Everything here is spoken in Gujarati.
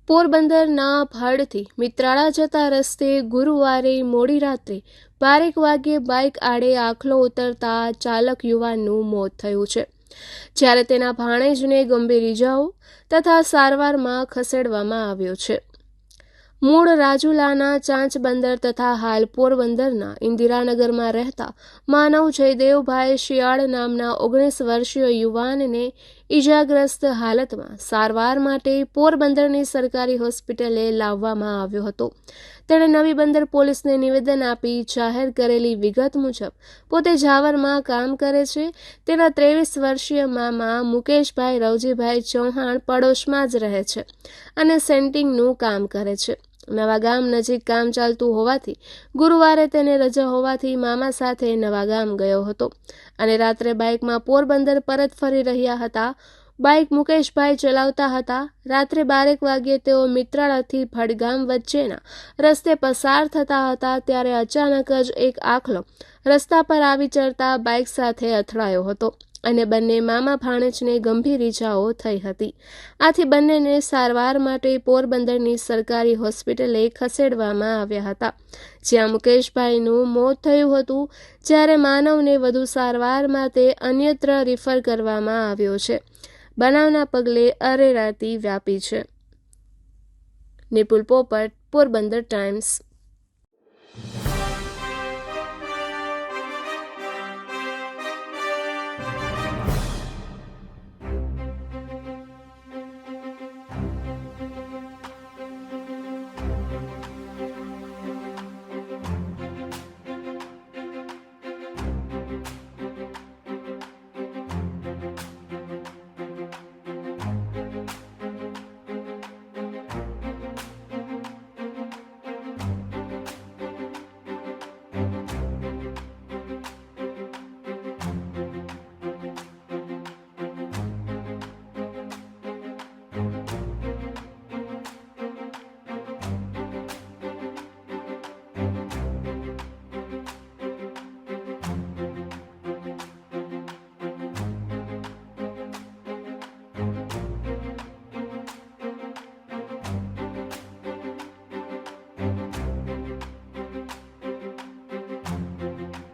પોરબંદરના ભાડથી મિત્રાળા જતા રસ્તે ગુરુવારે મોડી રાત્રે 12 વાગ્યે બાઇક આડે આખલો ઉતરતા ચાલક યુવાનનું મોત થયું છે, જ્યારે તેના ભાણેજને ગંભીર ઇજાઓ તથા સારવારમાં ખસેડવામાં આવ્યો છે. મૂળ રાજુલાના ચાંચબંદર તથા હાલ પોરબંદરના ઇન્દિરાનગરમાં રહેતા માનવ જયદેવભાઈ શિયાળ નામના 19 વર્ષીય યુવાનને ઇજાગ્રસ્ત હાલતમાં સારવાર માટે પોરબંદરની સરકારી હોસ્પિટલે લાવવામાં આવ્યો હતો. તેણે નવી બંદર પોલીસને નિવેદન આપી જાહેર કરેલી વિગત મુજબ પોતે ઝાવરમાં કામ કરે છે. તેના 23 વર્ષીય મામા મુકેશભાઈ રવજીભાઈ ચૌહાણ પડોશમાં જ રહે છે અને સેન્ટિંગનું કામ કરે છે. નવાગામ નજીક કામ ચાલતું હોવાથી ગુરુવારે તેને રજા હોવાથી મામા સાથે નવાગામ ગયો હતો અને રાત્રે બાઇકમાં પોરબંદર પરત ફરી રહ્યા હતા. બાઇક મુકેશભાઈ ચલાવતા હતા. રાત્રે 12 વાગ્યે તેઓ મિત્રાળાથી ભડગામ વચ્ચેના રસ્તે પસાર થતા હતા, ત્યારે અચાનક જ એક આખલો રસ્તા પર આવી ચડતા બાઇક સાથે અથડાયો હતો અને બંને મામા ભાણેજને ગંભીર ઇજાઓ થઈ હતી. આથી બંનેને સારવાર માટે પોરબંદરની સરકારી હોસ્પિટલે ખસેડવામાં આવ્યા હતા, જ્યાં મુકેશભાઈનું મોત થયું હતું, જ્યારે માનવને વધુ સારવાર માટે અન્યત્ર રિફર કરવામાં આવ્યો છે. બનાવના પગલે અરેરાટી વ્યાપી છે. નિપુલ પોપટ, પોરબંદર ટાઈમ્સ.